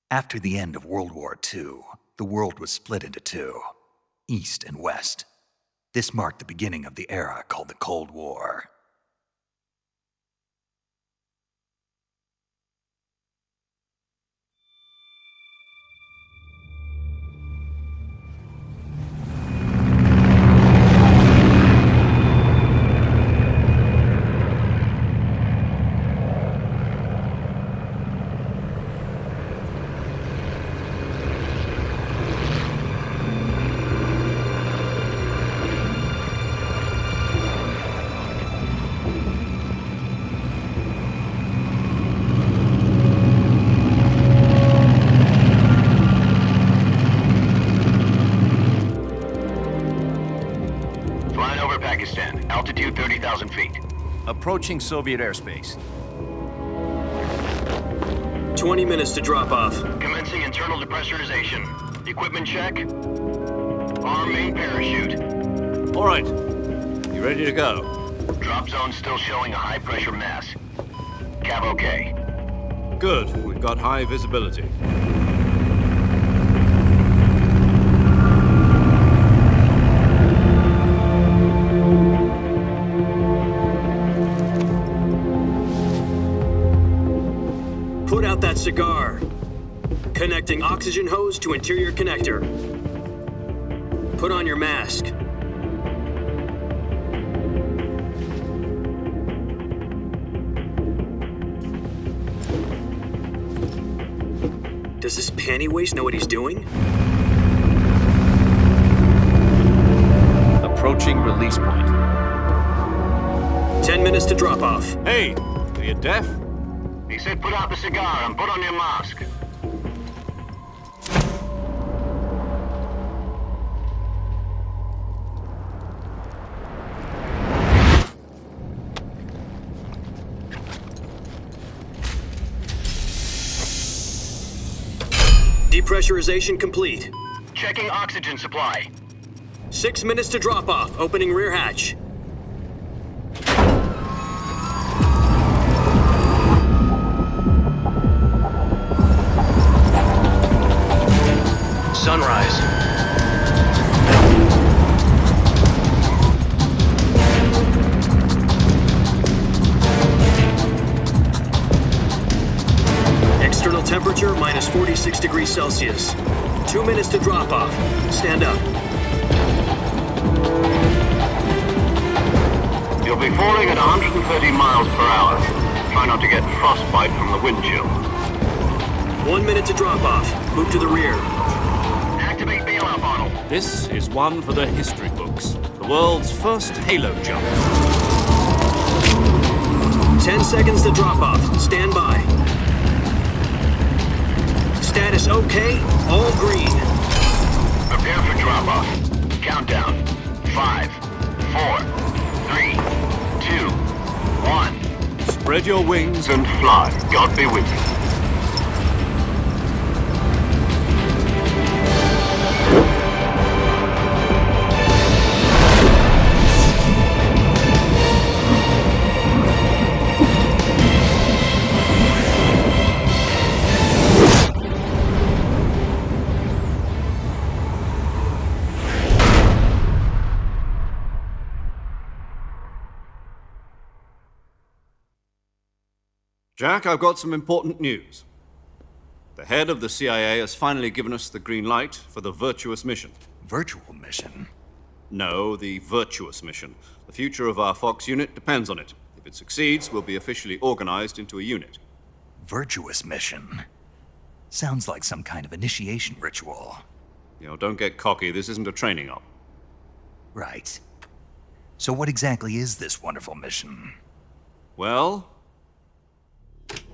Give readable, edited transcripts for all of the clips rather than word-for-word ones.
After the end of World War II, the world was split into two, East and West. This marked the beginning of the era called the Cold War. Altitude 30,000 feet. Approaching Soviet airspace. 20 minutes to drop off. Commencing internal depressurization. Equipment check. Arm main parachute. All right. You ready to go? Drop zone still showing a high pressure mass. Cav okay. Good. We've got high visibility. Put out that cigar. Connecting oxygen hose to interior connector. Put on your mask. Does this panty waste know what he's doing? Approaching release point. 10 minutes to drop off. Hey, are you deaf? He said put out the cigar and put on your mask. Depressurization complete. Checking oxygen supply. 6 minutes to drop off. Opening rear hatch. Sunrise. External temperature minus 46 degrees Celsius. 2 minutes to drop off. Stand up. You'll be falling at 130 miles per hour. Try not to get frostbite from the wind chill. 1 minute to drop off. Move to the rear. Activate bailout bottle. This is one for the history books. The world's first halo jump. 10 seconds to drop off. Stand by. Status okay. All green. Prepare for drop off. Countdown. 5, 4, 3, 2, 1. Spread your wings And fly. God be with you. Jack, I've got some important news. The head of the CIA has finally given us the green light for the virtuous mission. Virtual mission? No, the virtuous mission. The future of our Fox unit depends on it. If it succeeds, we'll be officially organized into a unit. Virtuous mission? Sounds like some kind of initiation ritual. You know, don't get cocky. This isn't a training op. Right. So what exactly is this wonderful mission? Well,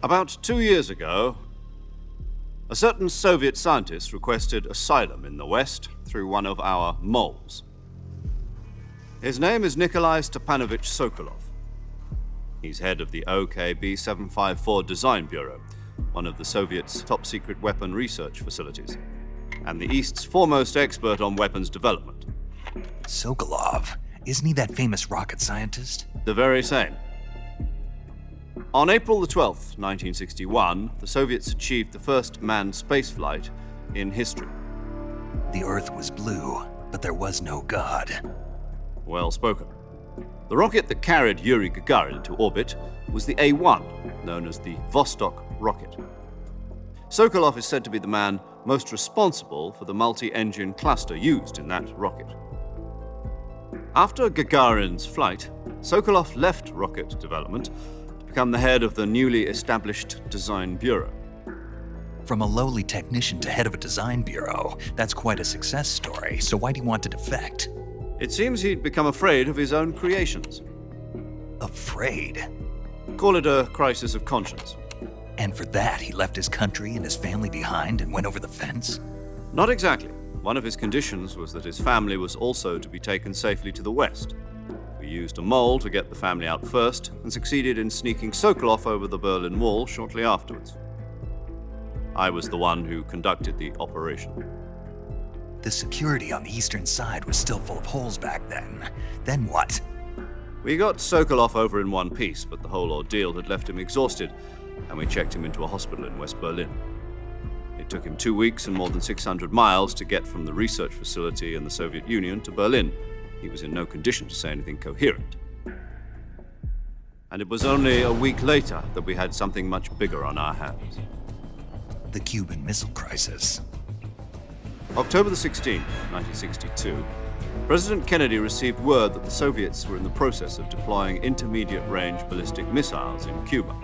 about 2 years ago, a certain Soviet scientist requested asylum in the West through one of our moles. His name is Nikolai Stepanovich Sokolov. He's head of the OKB-754 Design Bureau, one of the Soviets' top-secret weapon research facilities, and the East's foremost expert on weapons development. Sokolov? Isn't he that famous rocket scientist? The very same. On April the 12th, 1961, the Soviets achieved the first manned spaceflight in history. The Earth was blue, but there was no God. Well spoken. The rocket that carried Yuri Gagarin to orbit was the A-1, known as the Vostok rocket. Sokolov is said to be the man most responsible for the multi-engine cluster used in that rocket. After Gagarin's flight, Sokolov left rocket development to become the head of the newly established Design Bureau. From a lowly technician to head of a design bureau, that's quite a success story, so why do you want to defect? It seems he'd become afraid of his own creations. Afraid? Call it a crisis of conscience. And for that, he left his country and his family behind and went over the fence? Not exactly. One of his conditions was that his family was also to be taken safely to the west. We used a mole to get the family out first and succeeded in sneaking Sokolov over the Berlin Wall shortly afterwards. I was the one who conducted the operation. The security on the eastern side was still full of holes back then. Then what? We got Sokolov over in one piece, but the whole ordeal had left him exhausted, and we checked him into a hospital in West Berlin. It took him 2 weeks and more than 600 miles to get from the research facility in the Soviet Union to Berlin. He was in no condition to say anything coherent. And it was only a week later that we had something much bigger on our hands. The Cuban Missile Crisis. October the 16th, 1962, President Kennedy received word that the Soviets were in the process of deploying intermediate-range ballistic missiles in Cuba.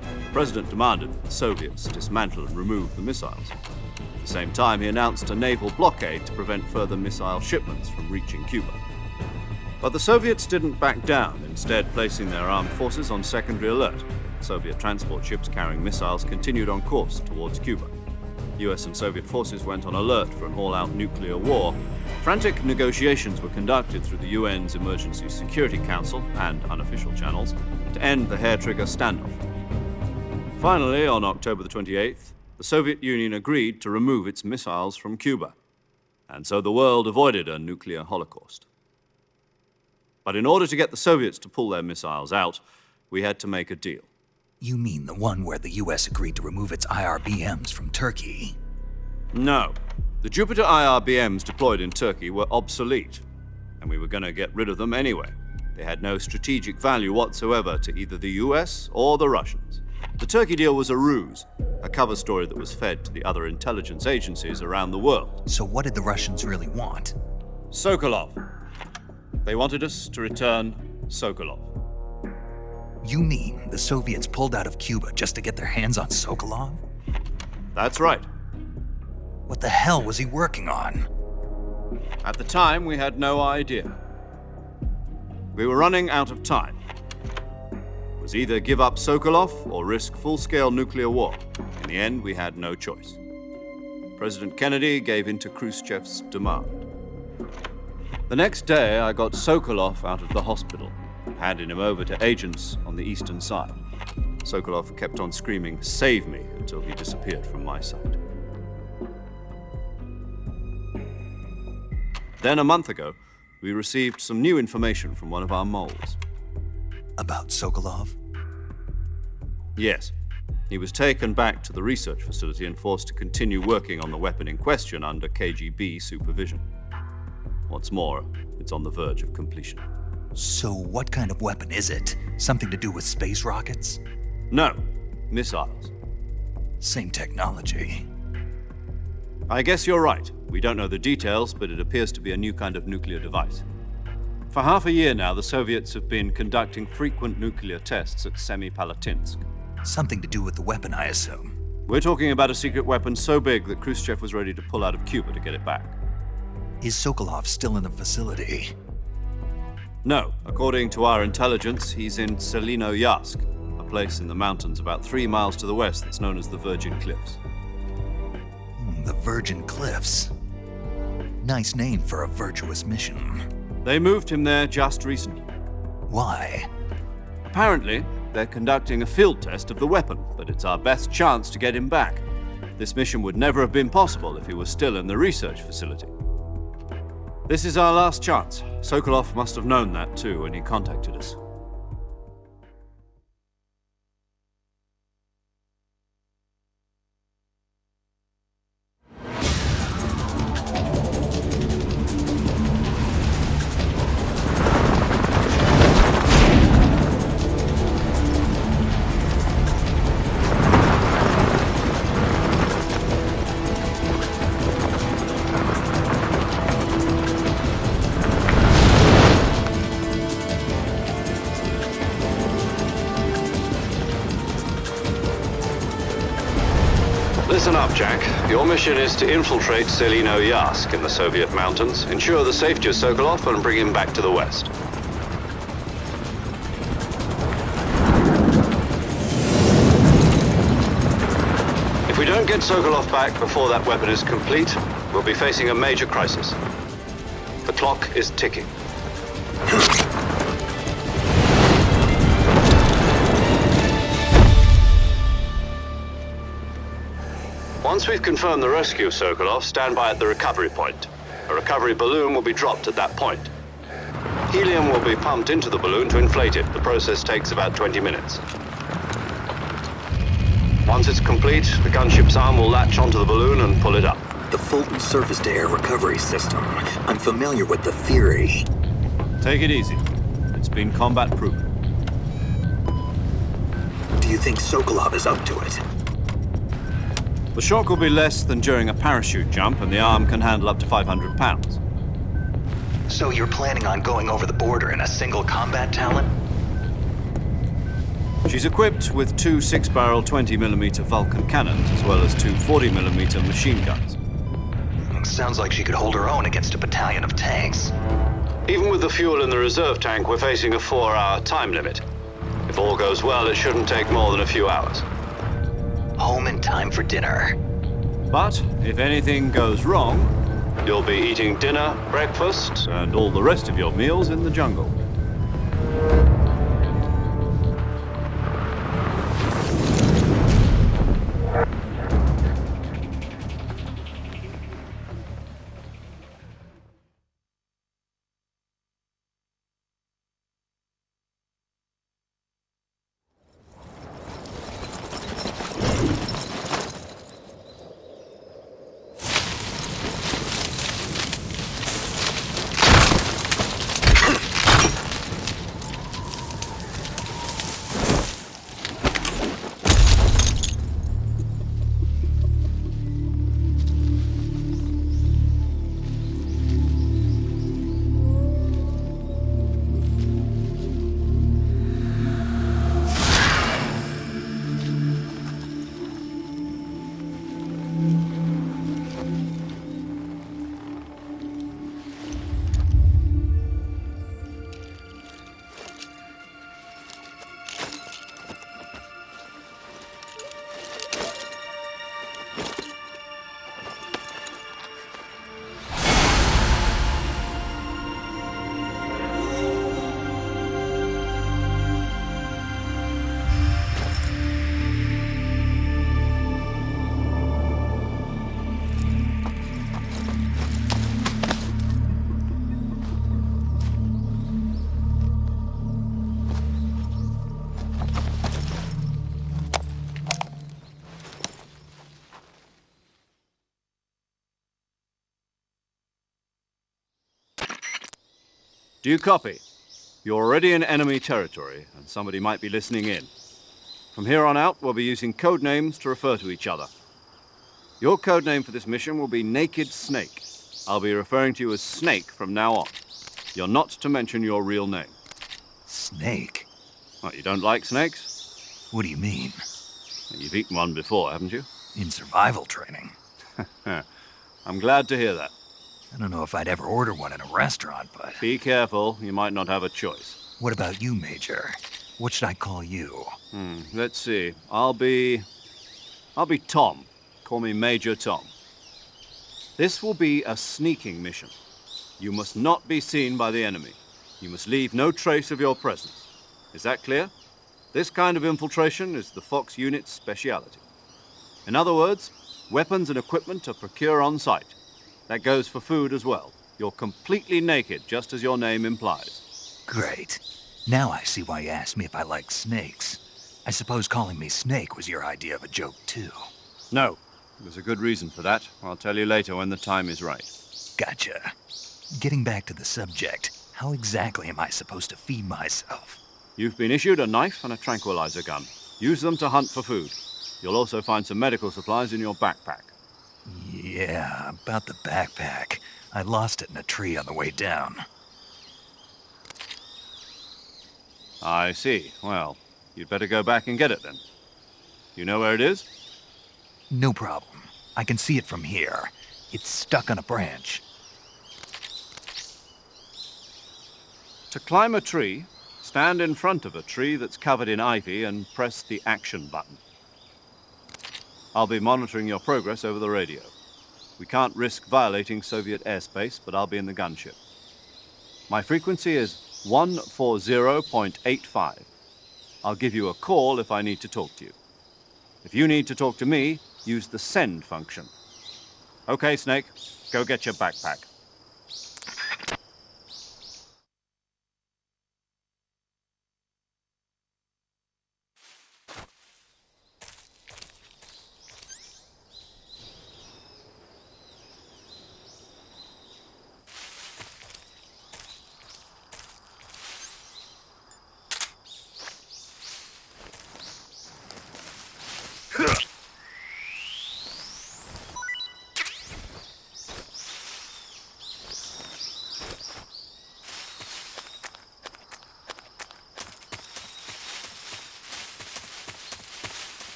The President demanded that the Soviets dismantle and remove the missiles. At the same time, he announced a naval blockade to prevent further missile shipments from reaching Cuba. But the Soviets didn't back down, instead placing their armed forces on secondary alert. Soviet transport ships carrying missiles continued on course towards Cuba. US and Soviet forces went on alert for an all-out nuclear war. Frantic negotiations were conducted through the UN's Emergency Security Council and unofficial channels to end the hair-trigger standoff. Finally, on October the 28th, the Soviet Union agreed to remove its missiles from Cuba, and so the world avoided a nuclear holocaust. But in order to get the Soviets to pull their missiles out, we had to make a deal. You mean the one where the US agreed to remove its IRBMs from Turkey? No. The Jupiter IRBMs deployed in Turkey were obsolete, and we were going to get rid of them anyway. They had no strategic value whatsoever to either the US or the Russians. The Turkey deal was a ruse, a cover story that was fed to the other intelligence agencies around the world. So what did the Russians really want? Sokolov. They wanted us to return Sokolov. You mean the Soviets pulled out of Cuba just to get their hands on Sokolov? That's right. What the hell was he working on? At the time, we had no idea. We were running out of time. It was either give up Sokolov or risk full-scale nuclear war. In the end, we had no choice. President Kennedy gave in to Khrushchev's demand. The next day, I got Sokolov out of the hospital, handing him over to agents on the eastern side. Sokolov kept on screaming, "Save me," until he disappeared from my sight. Then a month ago, we received some new information from one of our moles. About Sokolov? Yes. He was taken back to the research facility and forced to continue working on the weapon in question under KGB supervision. What's more, it's on the verge of completion. So what kind of weapon is it? Something to do with space rockets? No, missiles. Same technology. I guess you're right. We don't know the details, but it appears to be a new kind of nuclear device. For half a year now, the Soviets have been conducting frequent nuclear tests at Semipalatinsk. Something to do with the weapon, I assume. We're talking about a secret weapon so big that Khrushchev was ready to pull out of Cuba to get it back. Is Sokolov still in the facility? No. According to our intelligence, he's in Selinoyarsk, a place in the mountains about 3 miles to the west that's known as the Virgin Cliffs. The Virgin Cliffs. Nice name for a virtuous mission. They moved him there just recently. Why? Apparently, they're conducting a field test of the weapon, but it's our best chance to get him back. This mission would never have been possible if he was still in the research facility. This is our last chance. Sokolov must have known that too when he contacted us. listen up, Jack. Your mission is to infiltrate Selino Yask in the Soviet mountains, ensure the safety of Sokolov, and bring him back to the West. If we don't get Sokolov back before that weapon is complete, we'll be facing a major crisis. The clock is ticking. Once we've confirmed the rescue of Sokolov, stand by at the recovery point. A recovery balloon will be dropped at that point. Helium will be pumped into the balloon to inflate it. The process takes about 20 minutes. Once it's complete, the gunship's arm will latch onto the balloon and pull it up. The Fulton surface-to-air recovery system. I'm familiar with the theory. Take it easy. It's been combat-proven. Do you think Sokolov is up to it? The shock will be less than during a parachute jump, and the arm can handle up to 500 pounds. So you're planning on going over the border in a single combat talent? She's equipped with two 6-barrel 20mm Vulcan cannons, as well as two 40mm machine guns. Sounds like she could hold her own against a battalion of tanks. Even with the fuel in the reserve tank, we're facing a 4-hour time limit. If all goes well, it shouldn't take more than a few hours. Home in time for dinner. But if anything goes wrong, you'll be eating dinner, breakfast, and all the rest of your meals in the jungle. Do you copy? You're already in enemy territory, and somebody might be listening in. From here on out, we'll be using code names to refer to each other. Your code name for this mission will be Naked Snake. I'll be referring to you as Snake from now on. You're not to mention your real name. Snake? What, you don't like snakes? What do you mean? You've eaten one before, haven't you? In survival training. I'm glad to hear that. I don't know if I'd ever order one in a restaurant, but... Be careful, you might not have a choice. What about you, Major? What should I call you? Let's see. I'll be Tom. Call me Major Tom. This will be a sneaking mission. You must not be seen by the enemy. You must leave no trace of your presence. Is that clear? This kind of infiltration is the Fox unit's speciality. In other words, weapons and equipment are procured on site. That goes for food as well. You're completely naked, just as your name implies. Great. Now I see why you asked me if I like snakes. I suppose calling me Snake was your idea of a joke, too. No. There's a good reason for that. I'll tell you later when the time is right. Gotcha. Getting back to the subject, how exactly am I supposed to feed myself? You've been issued a knife and a tranquilizer gun. Use them to hunt for food. You'll also find some medical supplies in your backpack. Yeah, about the backpack. I lost it in a tree on the way down. I see. Well, you'd better go back and get it then. You know where it is? No problem. I can see it from here. It's stuck on a branch. To climb a tree, stand in front of a tree that's covered in ivy and press the action button. I'll be monitoring your progress over the radio. We can't risk violating Soviet airspace, but I'll be in the gunship. My frequency is 140.85. I'll give you a call if I need to talk to you. If you need to talk to me, use the send function. Okay, Snake, go get your backpack.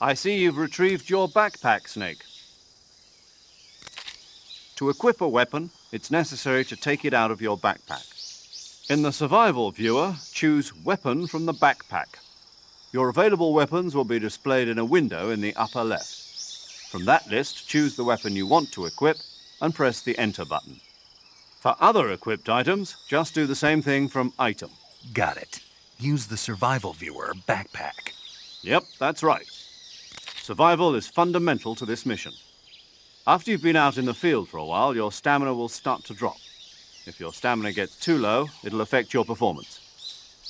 I see you've retrieved your backpack, Snake. To equip a weapon, it's necessary to take it out of your backpack. In the survival viewer, choose Weapon from the backpack. Your available weapons will be displayed in a window in the upper left. From that list, choose the weapon you want to equip and press the Enter button. For other equipped items, just do the same thing from Item. Got it. Use the survival viewer backpack. Yep, that's right. Survival is fundamental to this mission. After you've been out in the field for a while, your stamina will start to drop. If your stamina gets too low, it'll affect your performance.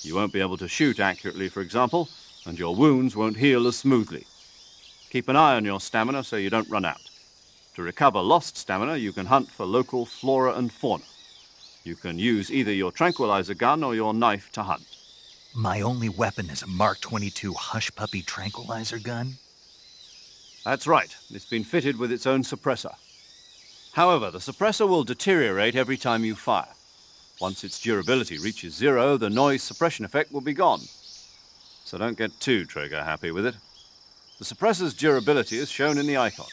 You won't be able to shoot accurately, for example, and your wounds won't heal as smoothly. Keep an eye on your stamina so you don't run out. To recover lost stamina, you can hunt for local flora and fauna. You can use either your tranquilizer gun or your knife to hunt. My only weapon is a Mark 22 Hush Puppy tranquilizer gun? That's right. It's been fitted with its own suppressor. However, the suppressor will deteriorate every time you fire. Once its durability reaches 0, the noise suppression effect will be gone. So don't get too trigger-happy with it. The suppressor's durability is shown in the icon.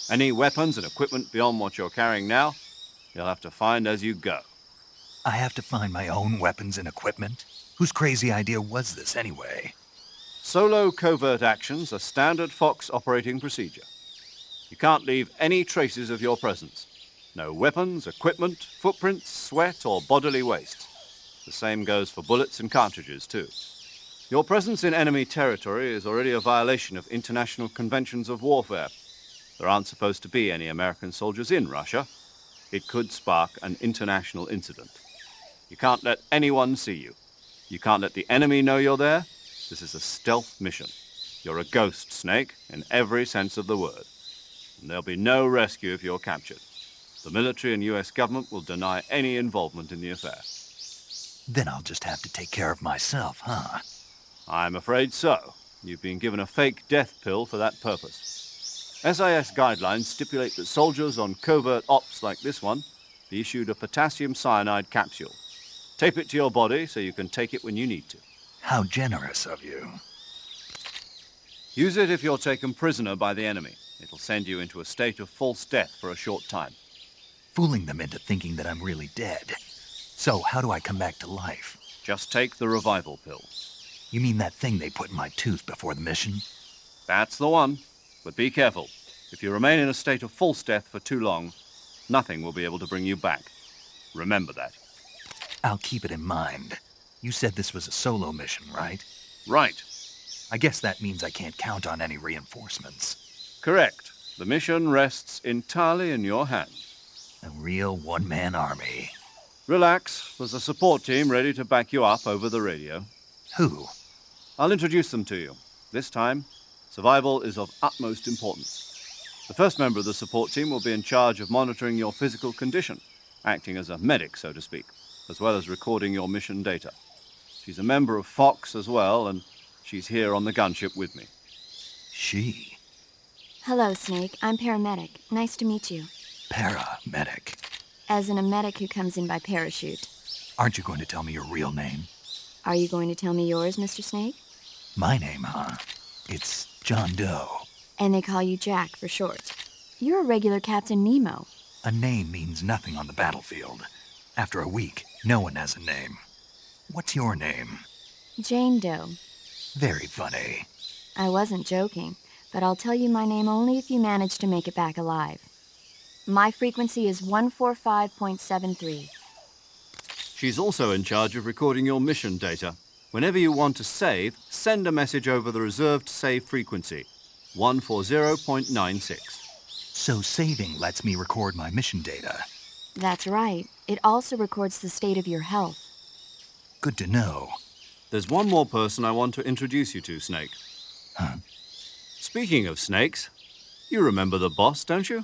Any weapons and equipment beyond what you're carrying now, you'll have to find as you go. I have to find my own weapons and equipment? Whose crazy idea was this anyway? Solo covert actions are standard Fox operating procedure. You can't leave any traces of your presence. No weapons, equipment, footprints, sweat, or bodily waste. The same goes for bullets and cartridges, too. Your presence in enemy territory is already a violation of international conventions of warfare. There aren't supposed to be any American soldiers in Russia. It could spark an international incident. You can't let anyone see you. You can't let the enemy know you're there. This is a stealth mission. You're a ghost, Snake, in every sense of the word. And there'll be no rescue if you're captured. The military and US government will deny any involvement in the affair. Then I'll just have to take care of myself, huh? I'm afraid so. You've been given a fake death pill for that purpose. SIS guidelines stipulate that soldiers on covert ops like this one be issued a potassium cyanide capsule. Tape it to your body so you can take it when you need to. How generous of you. Use it if you're taken prisoner by the enemy. It'll send you into a state of false death for a short time. Fooling them into thinking that I'm really dead. So, how do I come back to life? Just take the revival pill. You mean that thing they put in my tooth before the mission? That's the one. But be careful. If you remain in a state of false death for too long, nothing will be able to bring you back. Remember that. I'll keep it in mind. You said this was a solo mission, right? Right. I guess that means I can't count on any reinforcements. Correct. The mission rests entirely in your hands. A real one-man army. Relax. There's a support team ready to back you up over the radio. Who? I'll introduce them to you. This time, survival is of utmost importance. The first member of the support team will be in charge of monitoring your physical condition, acting as a medic, so to speak, as well as recording your mission data. She's a member of Fox as well, and she's here on the gunship with me. She? Hello, Snake. I'm paramedic. Nice to meet you. Paramedic. As in a medic who comes in by parachute. Aren't you going to tell me your real name? Are you going to tell me yours, Mr. Snake? My name, huh? It's John Doe. And they call you Jack for short. You're a regular Captain Nemo. A name means nothing on the battlefield. After a week, no one has a name. What's your name? Jane Doe. Very funny. I wasn't joking, but I'll tell you my name only if you manage to make it back alive. My frequency is 145.73. She's also in charge of recording your mission data. Whenever you want to save, send a message over the reserved save frequency, 140.96. So saving lets me record my mission data. That's right. It also records the state of your health. Good to know. There's one more person I want to introduce you to, Snake. Huh? Speaking of snakes, you remember the boss, don't you?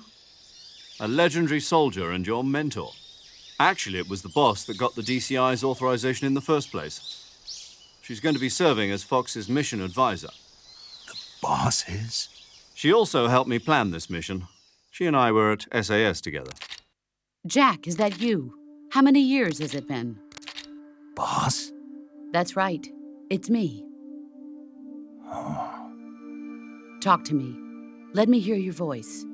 A legendary soldier and your mentor. Actually, it was the boss that got the DCI's authorization in the first place. She's going to be serving as Fox's mission advisor. The boss is? She also helped me plan this mission. She and I were at SAS together. Jack, is that you? How many years has it been? Boss? That's right. It's me. Talk to me. Let me hear your voice.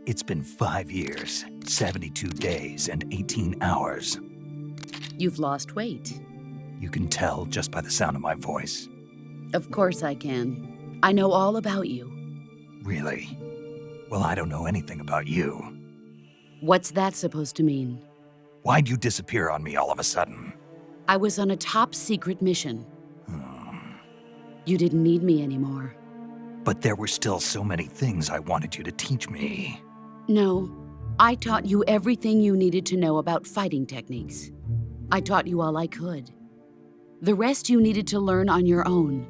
It's been 5 years, 72 days, and 18 hours. You've lost weight. You can tell just by the sound of my voice. Of course I can. I know all about you. Really? Well, I don't know anything about you. What's that supposed to mean? Why'd you disappear on me all of a sudden? I was on a top-secret mission. You didn't need me anymore. But there were still so many things I wanted you to teach me. No, I taught you everything you needed to know about fighting techniques. I taught you all I could. The rest you needed to learn on your own.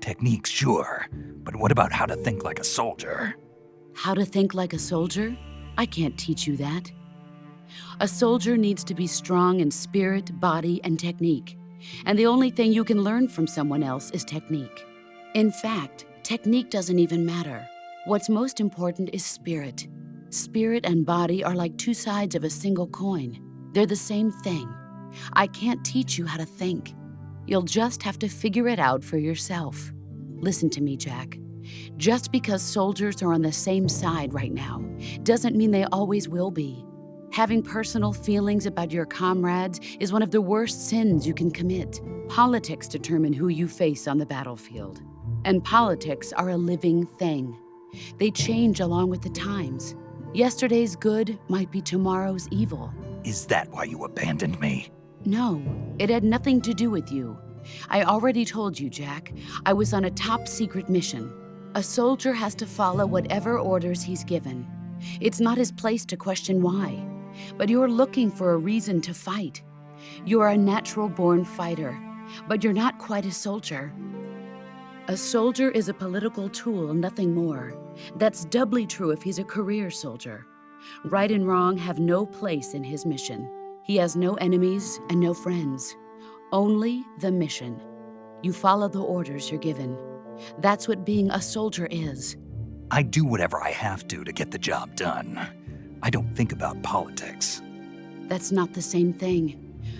Techniques, sure. But what about how to think like a soldier? How to think like a soldier? I can't teach you that. A soldier needs to be strong in spirit, body, and technique. And the only thing you can learn from someone else is technique. In fact, technique doesn't even matter. What's most important is spirit. Spirit and body are like two sides of a single coin. They're the same thing. I can't teach you how to think. You'll just have to figure it out for yourself. Listen to me, Jack. Just because soldiers are on the same side right now doesn't mean they always will be. Having personal feelings about your comrades is one of the worst sins you can commit. Politics determine who you face on the battlefield. And politics are a living thing. They change along with the times. Yesterday's good might be tomorrow's evil. Is that why you abandoned me? No, it had nothing to do with you. I already told you, Jack. I was on a top-secret mission. A soldier has to follow whatever orders he's given. It's not his place to question why. But you're looking for a reason to fight. You're a natural-born fighter, but you're not quite a soldier. A soldier is a political tool, nothing more. That's doubly true if he's a career soldier. Right and wrong have no place in his mission. He has no enemies and no friends. Only the mission. You follow the orders you're given. That's what being a soldier is. I do whatever I have to get the job done. I don't think about politics. That's not the same thing.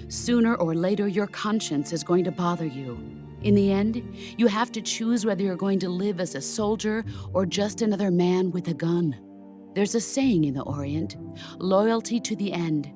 Sooner or later, your conscience is going to bother you. In the end, you have to choose whether you're going to live as a soldier or just another man with a gun. There's a saying in the Orient, loyalty to the end.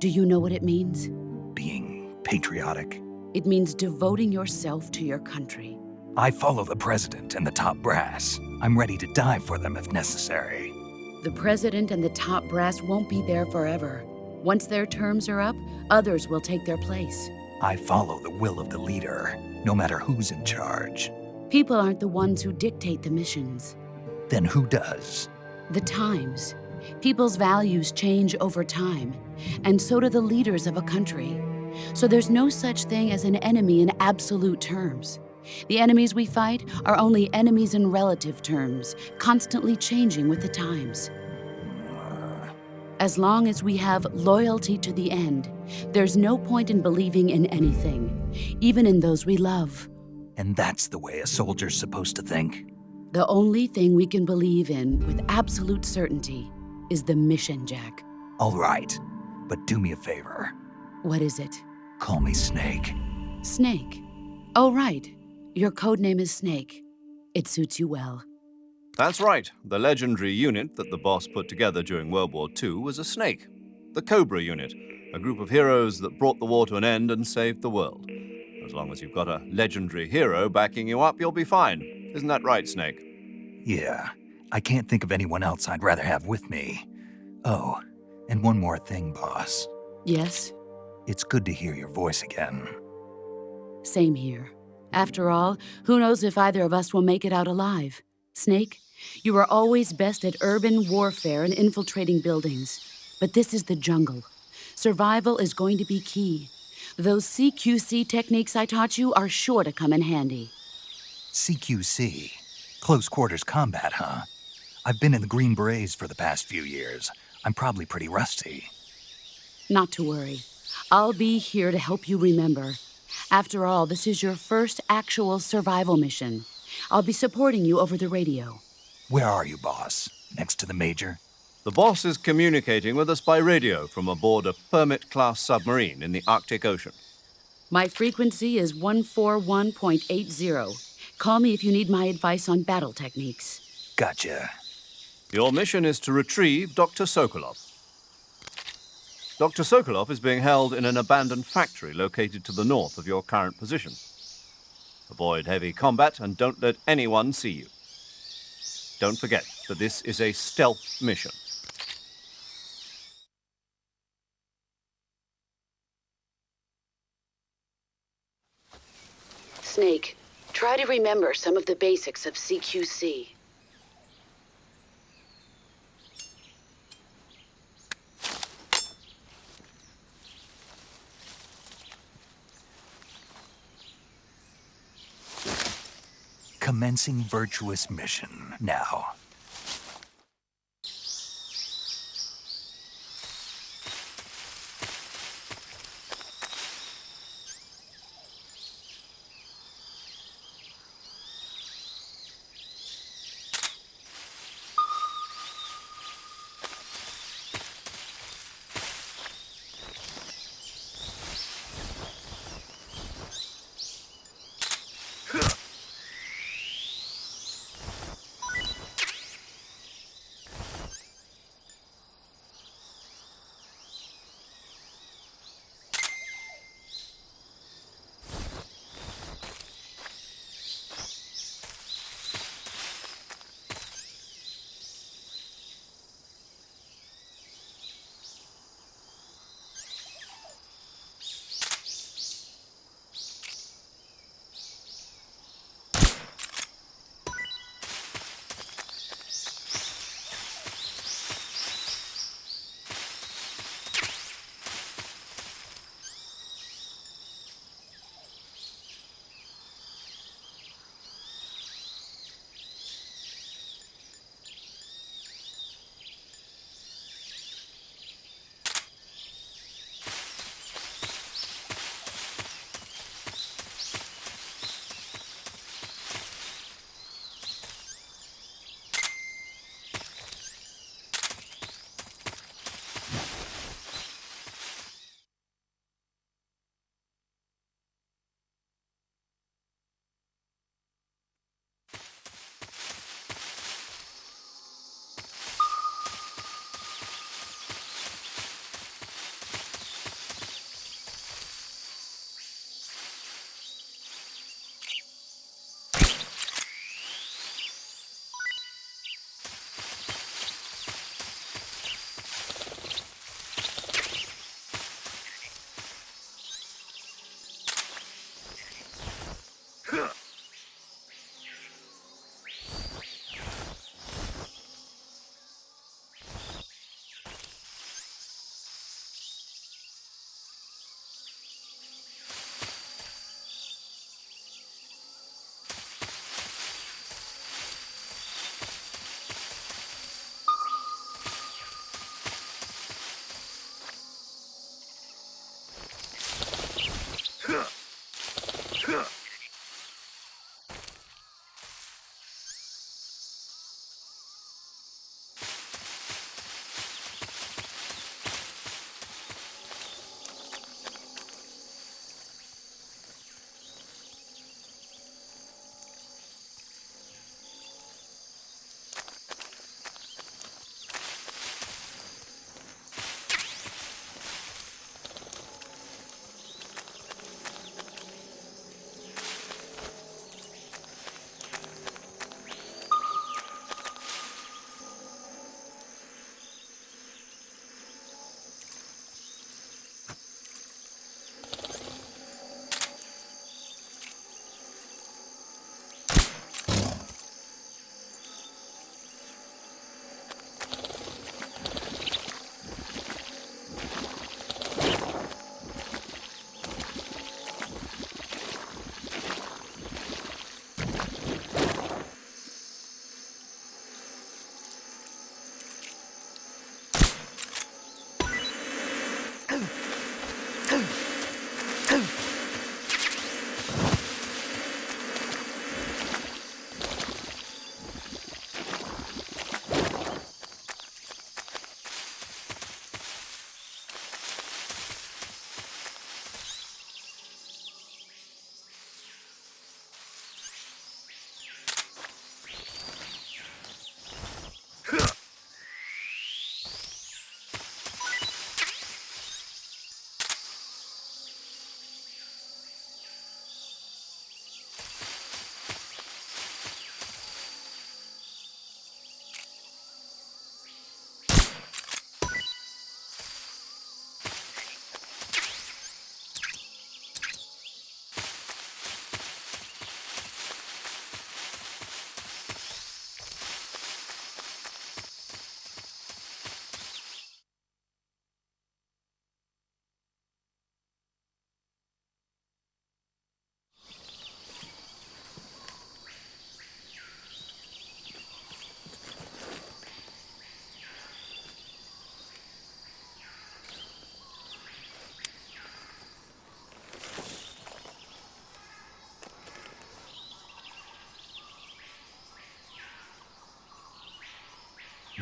Do you know what it means? Being patriotic. It means devoting yourself to your country. I follow the president and the top brass. I'm ready to die for them if necessary. The president and the top brass won't be there forever. Once their terms are up, others will take their place. I follow the will of the leader, no matter who's in charge. People aren't the ones who dictate the missions. Then who does? The times. People's values change over time, and so do the leaders of a country. So there's no such thing as an enemy in absolute terms. The enemies we fight are only enemies in relative terms, constantly changing with the times. As long as we have loyalty to the end, there's no point in believing in anything, even in those we love. And that's the way a soldier's supposed to think? The only thing we can believe in with absolute certainty is the mission, Jack. All right, but do me a favor. What is it? Call me Snake. Snake. Oh, right. Your codename is Snake. It suits you well. That's right. The legendary unit that the boss put together during World War II was a snake. The Cobra unit, a group of heroes that brought the war to an end and saved the world. As long as you've got a legendary hero backing you up, you'll be fine. Isn't that right, Snake? Yeah, I can't think of anyone else I'd rather have with me. Oh, and one more thing, boss. Yes? It's good to hear your voice again. Same here. After all, who knows if either of us will make it out alive? Snake, you are always best at urban warfare and infiltrating buildings. But this is the jungle. Survival is going to be key. Those CQC techniques I taught you are sure to come in handy. CQC? Close quarters combat, huh? I've been in the Green Berets for the past few years. I'm probably pretty rusty. Not to worry. I'll be here to help you remember. After all, this is your first actual survival mission. I'll be supporting you over the radio. Where are you, boss? Next to the Major? The boss is communicating with us by radio from aboard a Permit-class submarine in the Arctic Ocean. My frequency is 141.80. Call me if you need my advice on battle techniques. Gotcha. Your mission is to retrieve Dr. Sokolov. Dr. Sokolov is being held in an abandoned factory located to the north of your current position. Avoid heavy combat and don't let anyone see you. Don't forget that this is a stealth mission. Snake, try to remember some of the basics of CQC. Commencing virtuous mission now.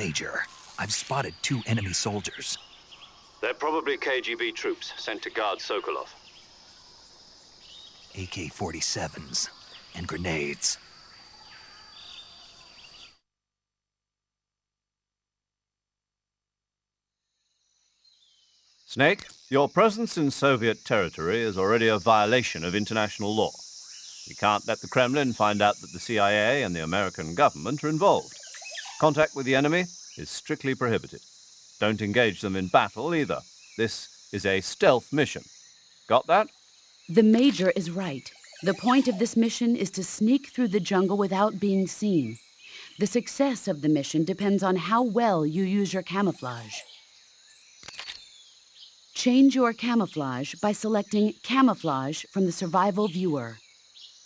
Major, I've spotted 2 enemy soldiers. They're probably KGB troops sent to guard Sokolov. AK-47s and grenades. Snake, your presence in Soviet territory is already a violation of international law. We can't let the Kremlin find out that the CIA and the American government are involved. Contact with the enemy is strictly prohibited. Don't engage them in battle either. This is a stealth mission. Got that? The Major is right. The point of this mission is to sneak through the jungle without being seen. The success of the mission depends on how well you use your camouflage. Change your camouflage by selecting Camouflage from the Survival Viewer.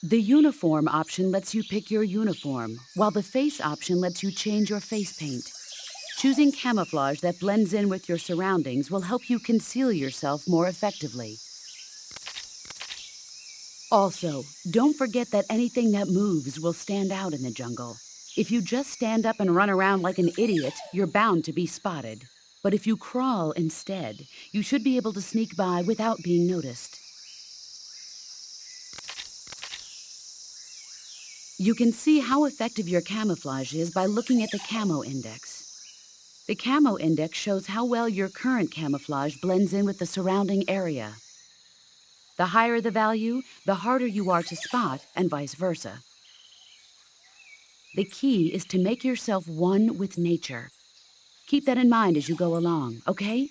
The Uniform option lets you pick your uniform, while the Face option lets you change your face paint. Choosing camouflage that blends in with your surroundings will help you conceal yourself more effectively. Also, don't forget that anything that moves will stand out in the jungle. If you just stand up and run around like an idiot, you're bound to be spotted. But if you crawl instead, you should be able to sneak by without being noticed. You can see how effective your camouflage is by looking at the Camo Index. The Camo Index shows how well your current camouflage blends in with the surrounding area. The higher the value, the harder you are to spot, and vice versa. The key is to make yourself one with nature. Keep that in mind as you go along, okay?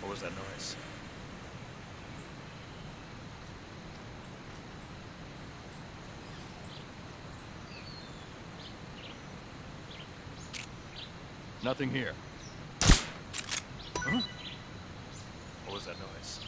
What was that noise? Nothing here. Huh? What was that noise?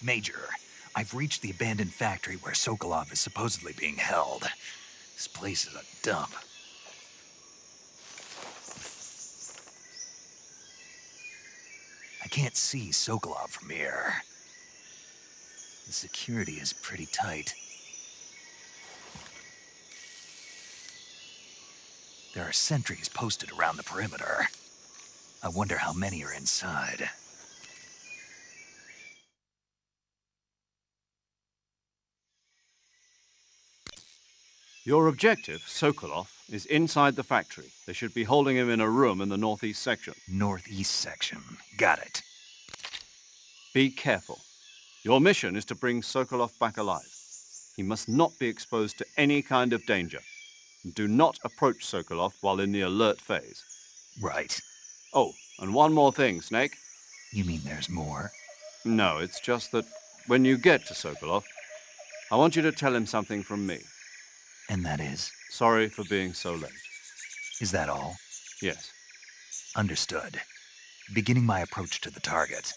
Major, I've reached the abandoned factory where Sokolov is supposedly being held. This place is a dump. I can't see Sokolov from here. The security is pretty tight. There are sentries posted around the perimeter. I wonder how many are inside. Your objective, Sokolov, is inside the factory. They should be holding him in a room in the northeast section. Northeast section. Got it. Be careful. Your mission is to bring Sokolov back alive. He must not be exposed to any kind of danger. Do not approach Sokolov while in the alert phase. Right. Oh, and one more thing, Snake. You mean there's more? No, it's just that when you get to Sokolov, I want you to tell him something from me. And that is? Sorry for being so late. Is that all? Yes. Understood. Beginning my approach to the target.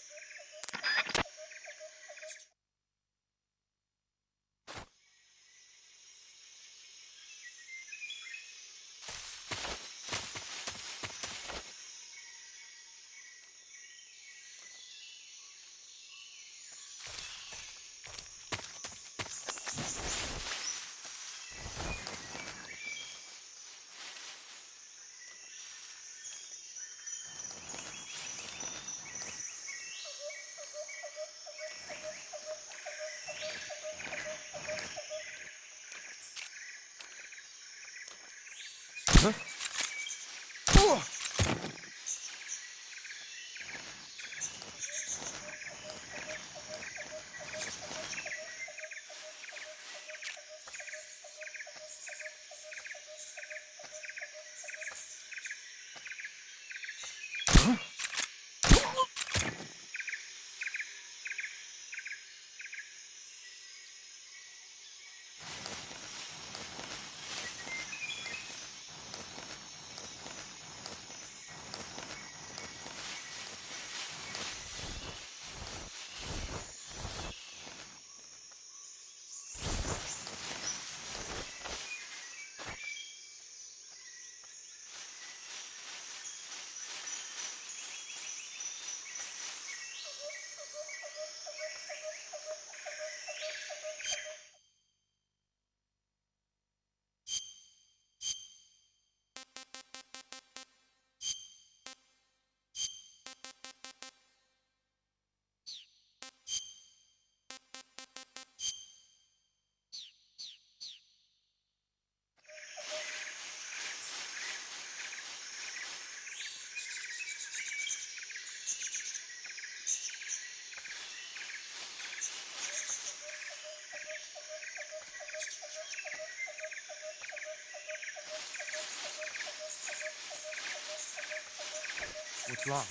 What's wrong?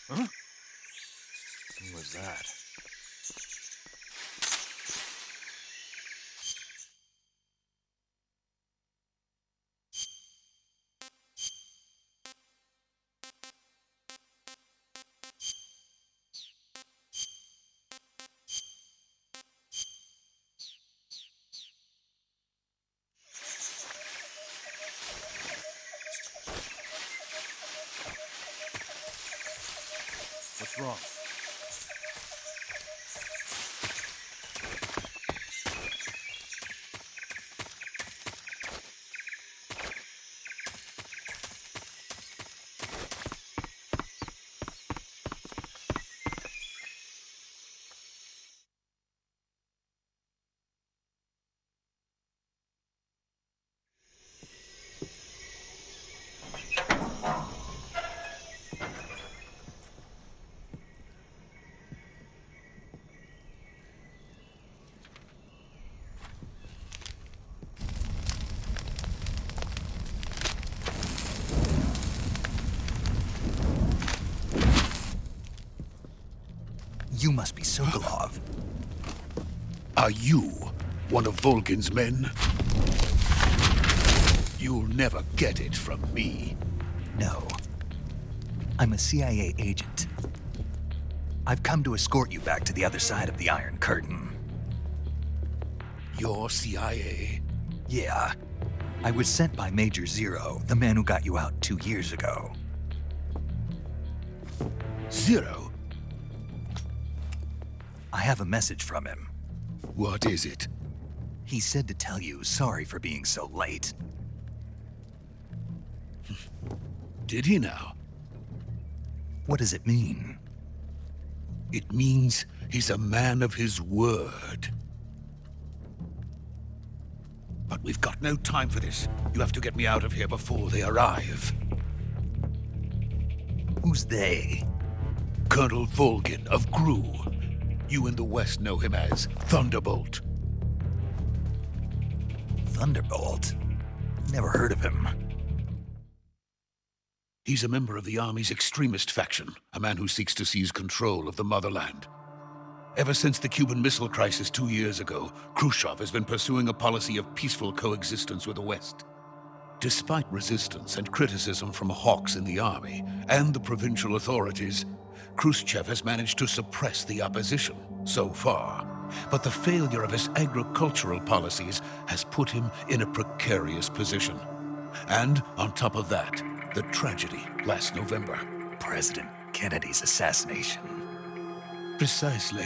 Huh? What was that? What's wrong? You must be Sokolov. Are you one of Volgin's men? You'll never get it from me. No. I'm a CIA agent. I've come to escort you back to the other side of the Iron Curtain. You're CIA? Yeah. I was sent by Major Zero, the man who got you out 2 years ago. Zero? I have a message from him. What is it? He said to tell you sorry for being so late. Did he now? What does it mean? It means he's a man of his word. But we've got no time for this. You have to get me out of here before they arrive. Who's they? Colonel Volgin of Gru. You in the West know him as Thunderbolt. Thunderbolt? Never heard of him. He's a member of the Army's extremist faction, a man who seeks to seize control of the motherland. Ever since the Cuban Missile Crisis 2 years ago, Khrushchev has been pursuing a policy of peaceful coexistence with the West. Despite resistance and criticism from hawks in the army and the provincial authorities, Khrushchev has managed to suppress the opposition so far. But the failure of his agricultural policies has put him in a precarious position. And on top of that, the tragedy last November. President Kennedy's assassination. Precisely.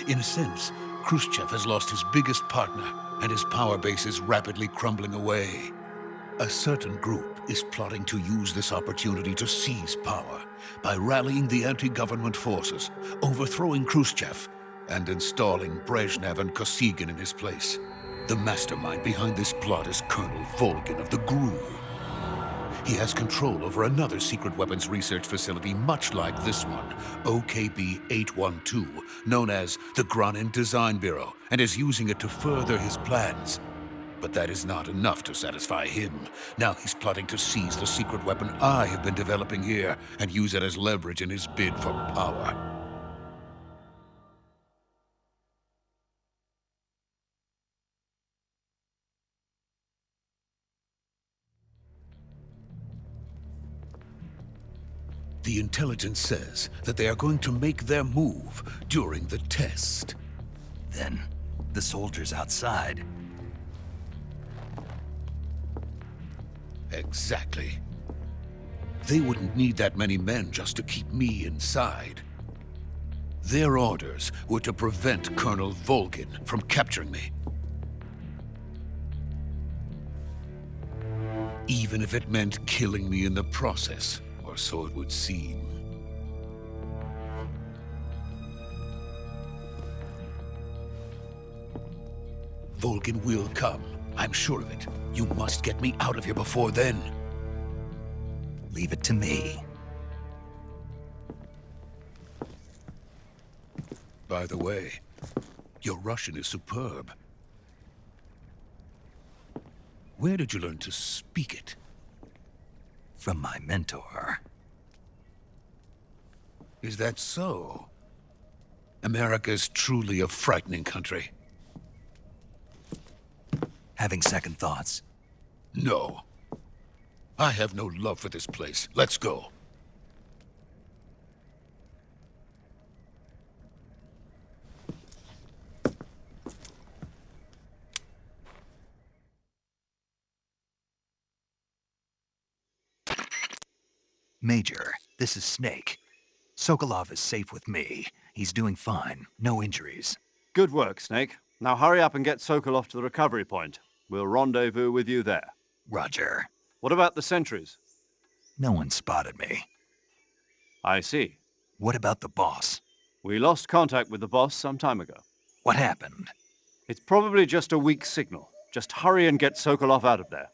In a sense, Khrushchev has lost his biggest partner, and his power base is rapidly crumbling away. A certain group is plotting to use this opportunity to seize power by rallying the anti-government forces, overthrowing Khrushchev, and installing Brezhnev and Kosygin in his place. The mastermind behind this plot is Colonel Volgin of the GRU. He has control over another secret weapons research facility much like this one, OKB-812, known as the Granin Design Bureau, and is using it to further his plans. But that is not enough to satisfy him. Now he's plotting to seize the secret weapon I have been developing here and use it as leverage in his bid for power. The intelligence says that they are going to make their move during the test. Then, the soldiers outside. Exactly. They wouldn't need that many men just to keep me inside. Their orders were to prevent Colonel Volgin from capturing me. Even if it meant killing me in the process. Or so it would seem. Volgin will come. I'm sure of it. You must get me out of here before then. Leave it to me. By the way, your Russian is superb. Where did you learn to speak it? From my mentor. Is that so? America's truly a frightening country. Having second thoughts? No. I have no love for this place. Let's go. Major, this is Snake. Sokolov is safe with me. He's doing fine. No injuries. Good work, Snake. Now hurry up and get Sokolov to the recovery point. We'll rendezvous with you there. Roger. What about the sentries? No one spotted me. I see. What about the boss? We lost contact with the boss some time ago. What happened? It's probably just a weak signal. Just hurry and get Sokolov out of there.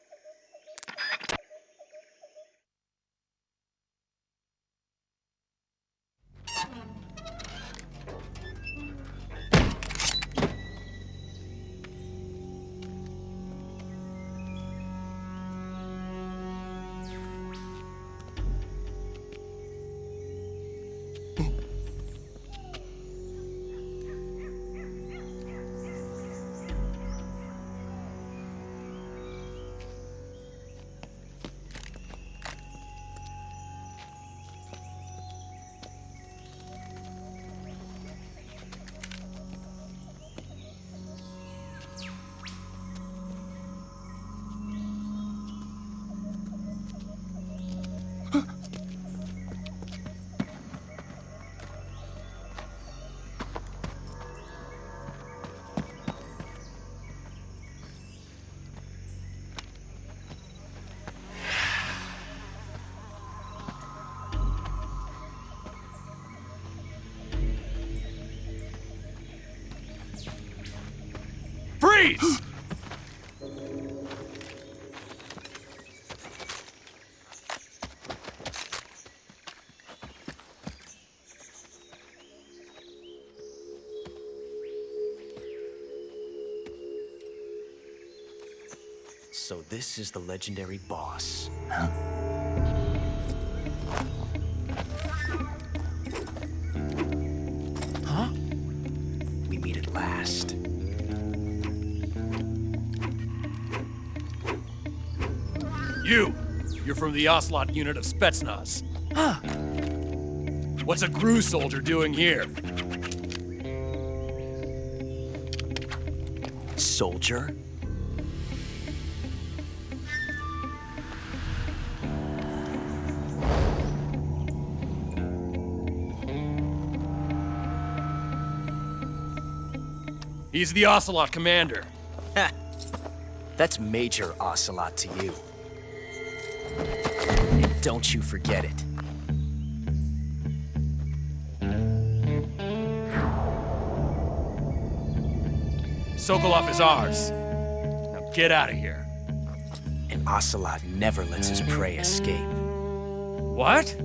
Freeze! So this is the legendary boss. Huh? We meet at last. You're from the Ocelot unit of Spetsnaz. Huh. What's a GRU soldier doing here? Soldier? He's the Ocelot commander. Ha! That's Major Ocelot to you. And don't you forget it. Sokolov is ours. Now get out of here. And Ocelot never lets his prey escape. What?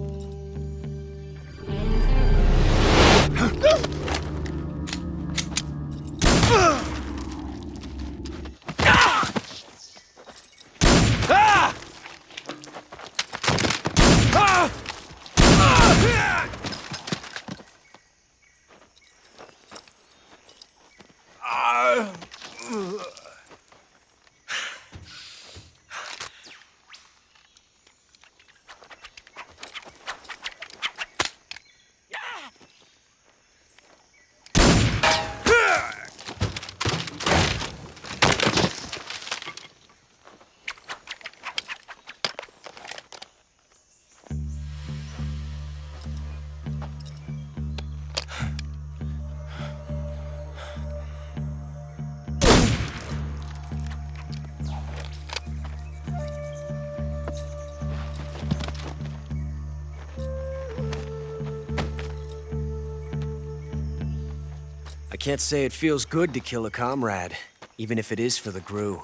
I can't say it feels good to kill a comrade, even if it is for the GRU.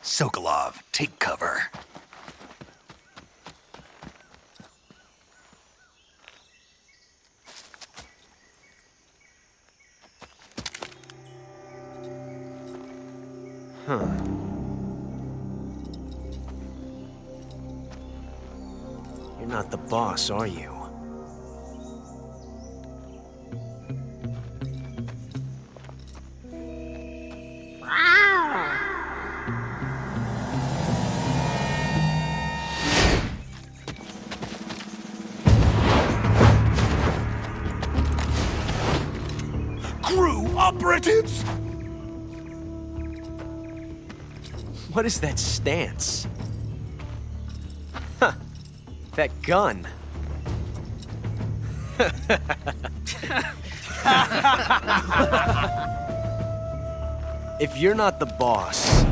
Sokolov, take cover. Huh. You're not the boss, are you? GRU operatives! What is that stance? Huh. That gun. If you're not the boss,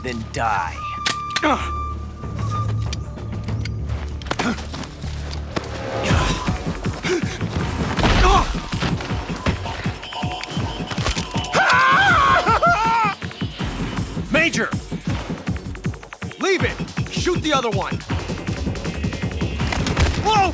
then die. Major! Leave it! Shoot the other one! Whoa!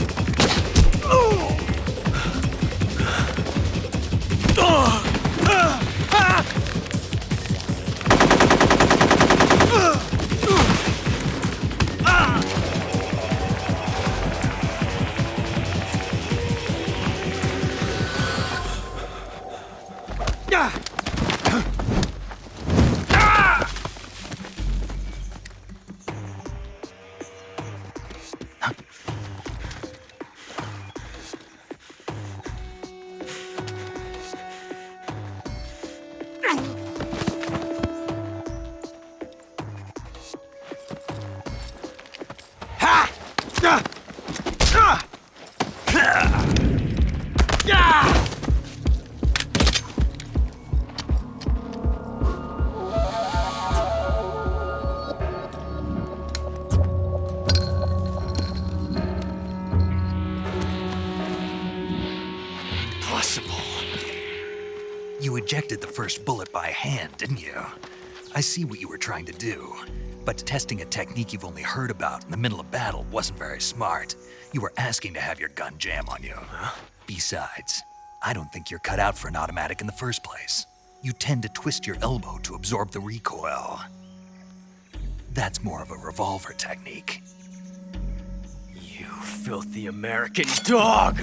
ejected the first bullet by hand, didn't you? I see what you were trying to do. But testing a technique you've only heard about in the middle of battle wasn't very smart. You were asking to have your gun jam on you. Huh? Besides, I don't think you're cut out for an automatic in the first place. You tend to twist your elbow to absorb the recoil. That's more of a revolver technique. You filthy American dog!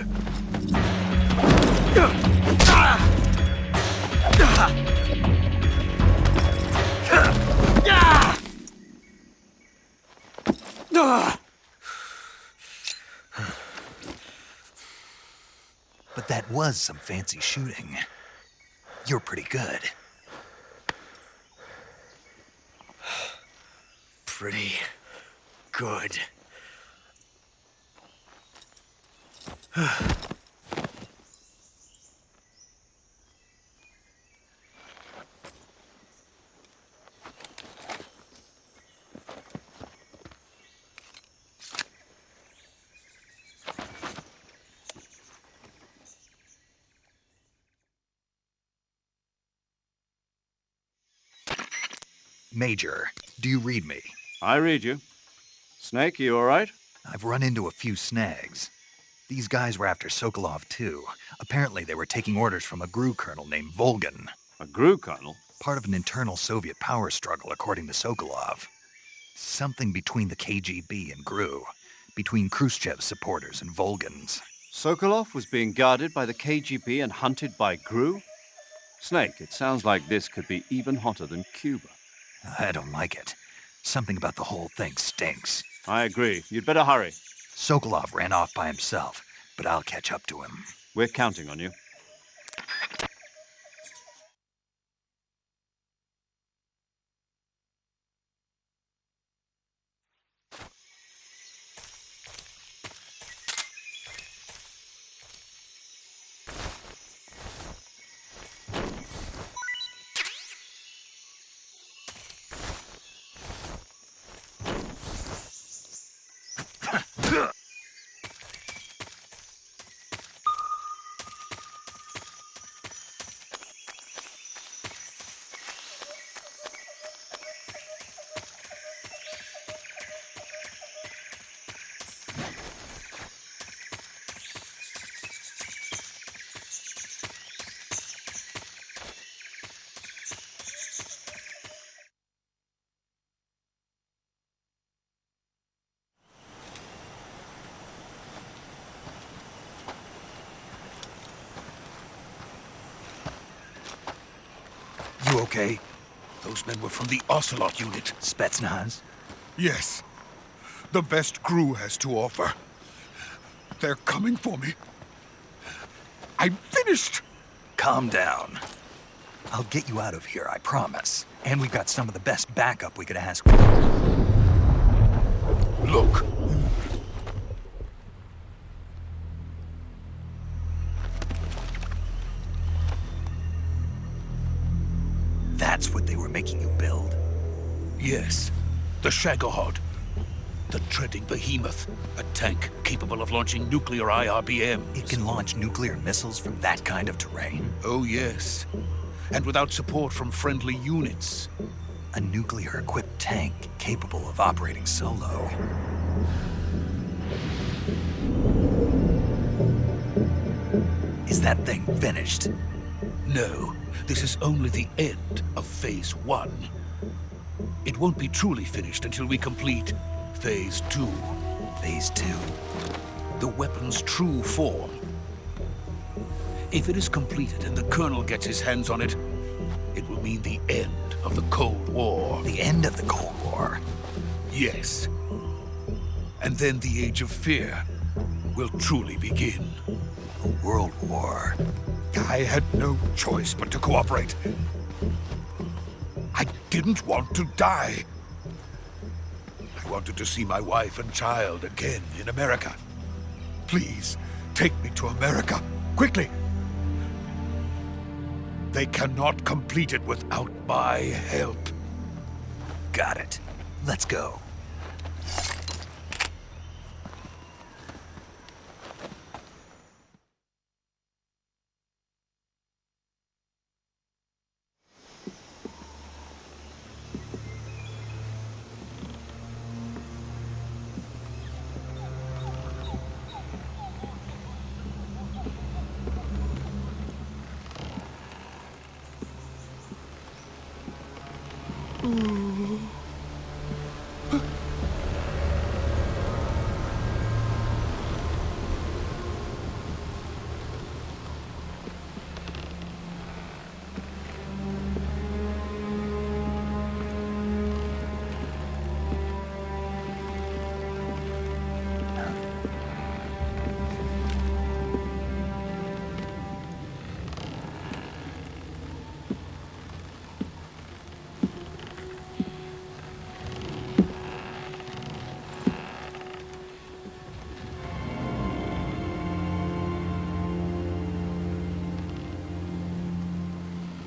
But that was some fancy shooting. You're pretty good. Pretty good. Major, do you read me? I read you. Snake, you all right? I've run into a few snags. These guys were after Sokolov too. Apparently they were taking orders from a GRU colonel named Volgan. A GRU colonel? Part of an internal Soviet power struggle, according to Sokolov. Something between the KGB and GRU. Between Khrushchev's supporters and Volgan's. Sokolov was being guarded by the KGB and hunted by GRU? Snake, it sounds like this could be even hotter than Cuba. I don't like it. Something about the whole thing stinks. I agree. You'd better hurry. Sokolov ran off by himself, but I'll catch up to him. We're counting on you. You okay? Those men were from the Ocelot unit. Spetsnaz? Yes. The best GRU has to offer. They're coming for me. I'm finished! Calm down. I'll get you out of here, I promise. And we've got some of the best backup we could ask for. Look. That's what they were making you build? Yes. The Shagohod. The treading behemoth. A tank capable of launching nuclear IRBMs. It can launch nuclear missiles from that kind of terrain? Oh, yes. And without support from friendly units. A nuclear-equipped tank capable of operating solo. Is that thing finished? No. This is only the end of Phase 1. It won't be truly finished until we complete Phase 2. Phase 2? The weapon's true form. If it is completed and the Colonel gets his hands on it, it will mean the end of the Cold War. The end of the Cold War? Yes. And then the Age of Fear will truly begin. A world war? I had no choice but to cooperate. I didn't want to die. I wanted to see my wife and child again in America. Please, take me to America, quickly. They cannot complete it without my help. Got it. Let's go.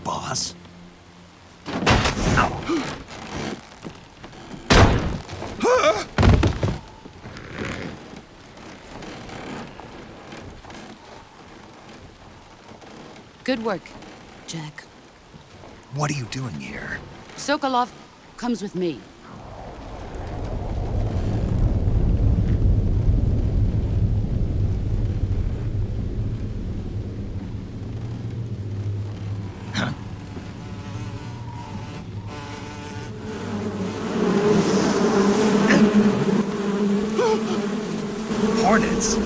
Boss? Good work, Jack. What are you doing here? Sokolov comes with me. Hornets?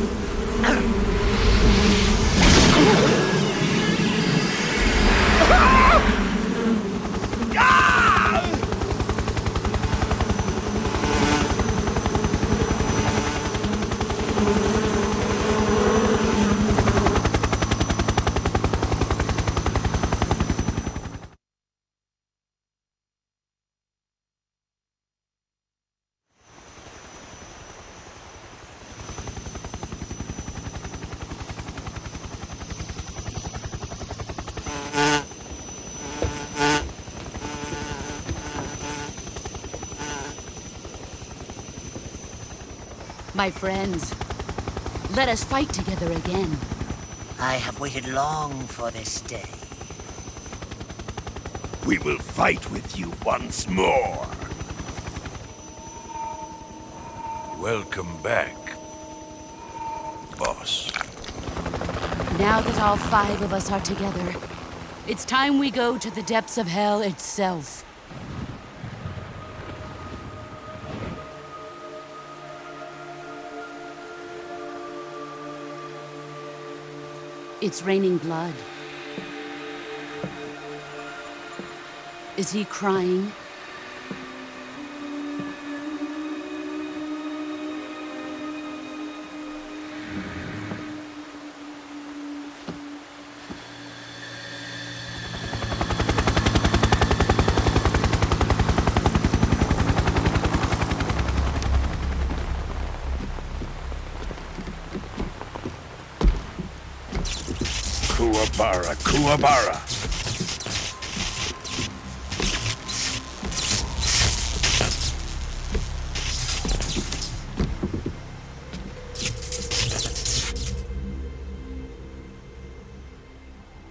My friends, let us fight together again. I have waited long for this day. We will fight with you once more. Welcome back, boss. Now that all 5 of us are together, it's time we go to the depths of hell itself. It's raining blood. Is he crying? Kuwabara, Kuwabara.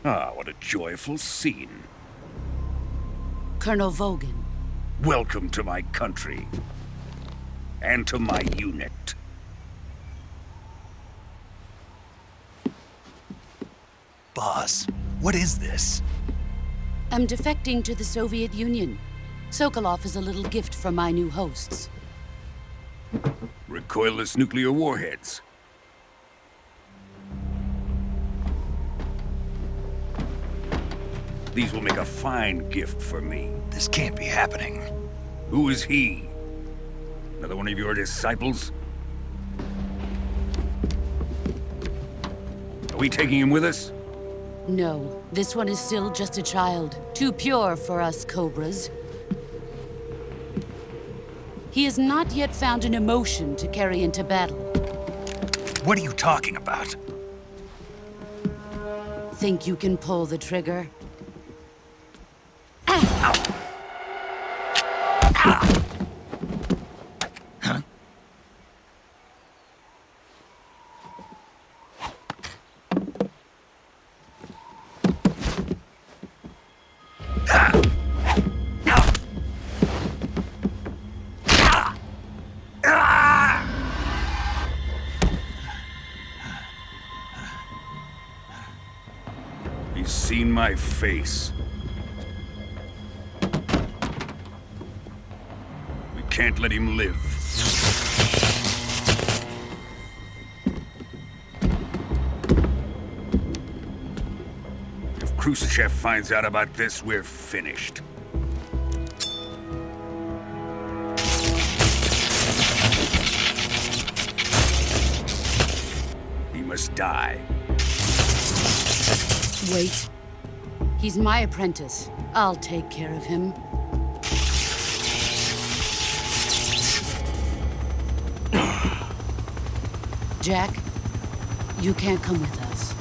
Ah, what a joyful scene. Colonel Vogan. Welcome to my country. And to my unit. Boss, what is this? I'm defecting to the Soviet Union. Sokolov is a little gift from my new hosts. Recoilless nuclear warheads. These will make a fine gift for me. This can't be happening. Who is he? Another one of your disciples? Are we taking him with us? No, this one is still just a child. Too pure for us Cobras. He has not yet found an emotion to carry into battle. What are you talking about? Think you can pull the trigger? He's seen my face. can't let him live. If Khrushchev finds out about this, we're finished. He must die. Wait. He's my apprentice. I'll take care of him. Jack, you can't come with us.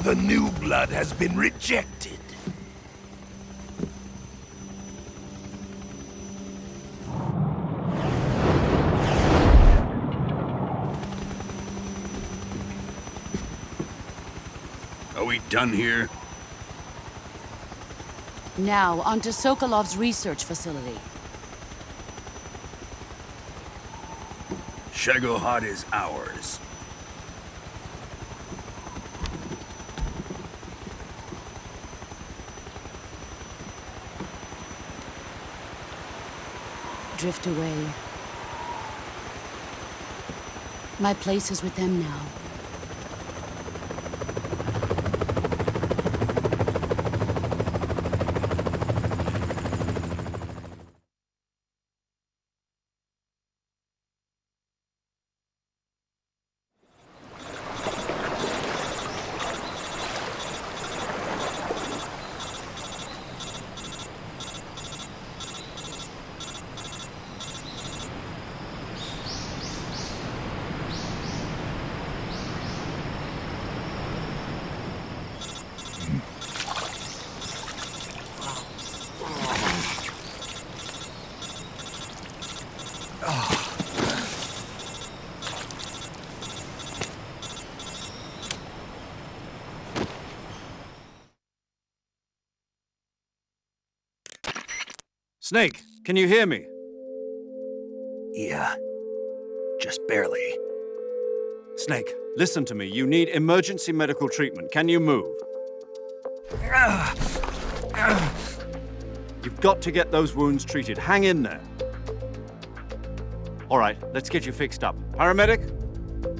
The new blood has been rejected. Are we done here? Now, onto Sokolov's research facility. Shagohod is ours. Drift away. My place is with them now. Snake, can you hear me? Yeah, just barely. Snake, listen to me. You need emergency medical treatment. Can you move? You've got to get those wounds treated. Hang in there. All right, let's get you fixed up. Paramedic?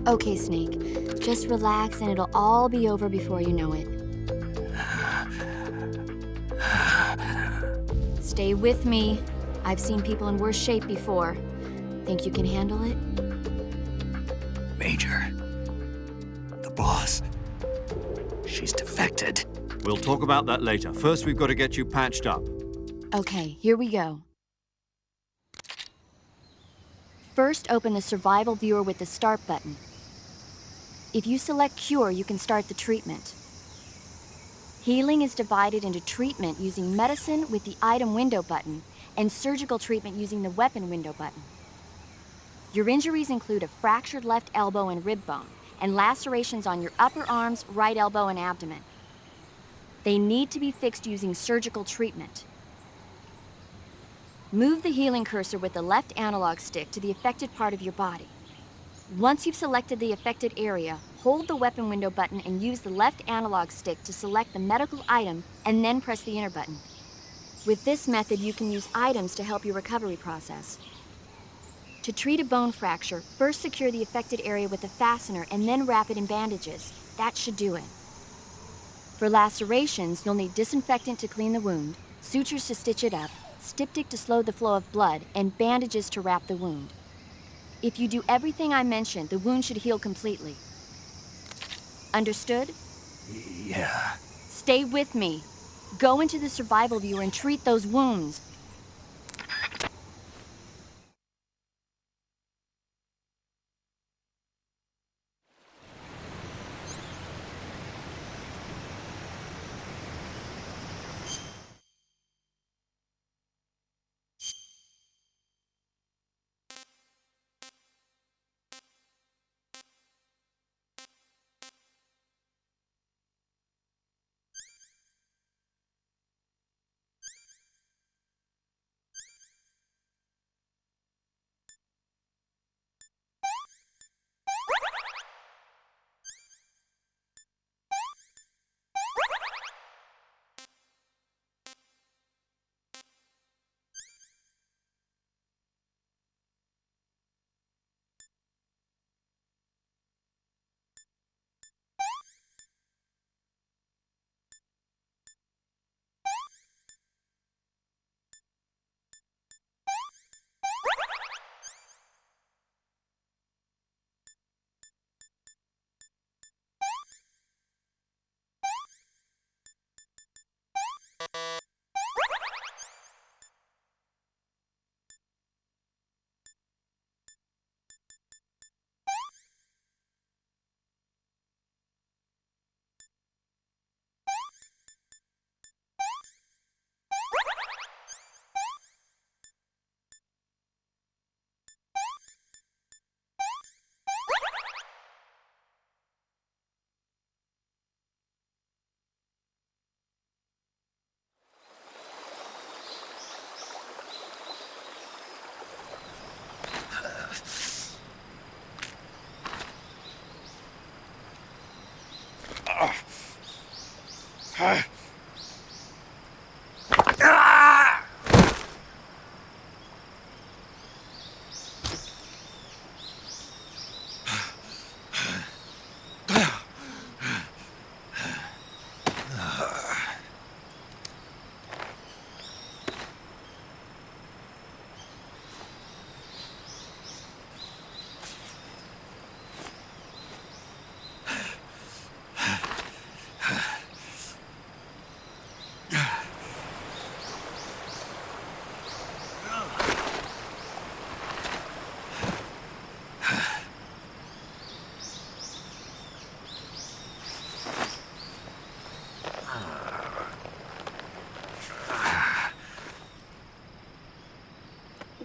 Okay, Snake. Just relax and it'll all be over before you know it. Stay with me. I've seen people in worse shape before. Think you can handle it? Major, the boss, she's defected. We'll talk about that later. First, we've got to get you patched up. Okay, here we go. First, open the survival viewer with the start button. If you select cure, you can start the treatment. Healing is divided into treatment using medicine with the item window button and surgical treatment using the weapon window button. Your injuries include a fractured left elbow and rib bone and lacerations on your upper arms, right elbow, and abdomen. They need to be fixed using surgical treatment. Move the healing cursor with the left analog stick to the affected part of your body. Once you've selected the affected area, hold the weapon window button and use the left analog stick to select the medical item and then press the enter button. With this method, you can use items to help your recovery process. To treat a bone fracture, first secure the affected area with a fastener and then wrap it in bandages. That should do it. For lacerations, you'll need disinfectant to clean the wound, sutures to stitch it up, styptic to slow the flow of blood, and bandages to wrap the wound. If you do everything I mentioned, the wound should heal completely. Understood? Yeah. Stay with me. Go into the survival viewer and treat those wounds.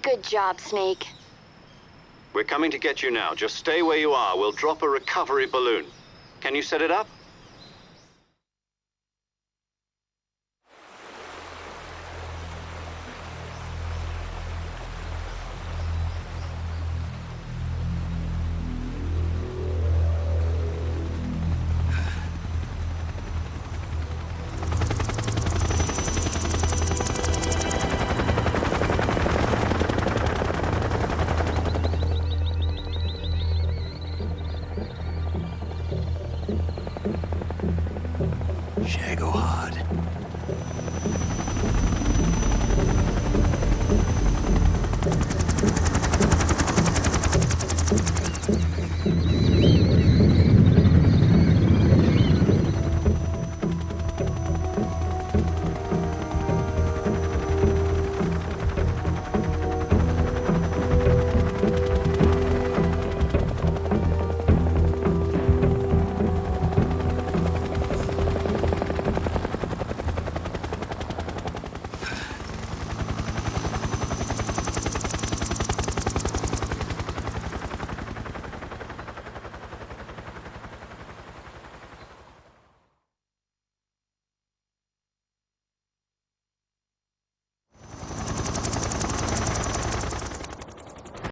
Good job, Snake. We're coming to get you now. Just stay where you are. We'll drop a recovery balloon. Can you set it up? Shagohod.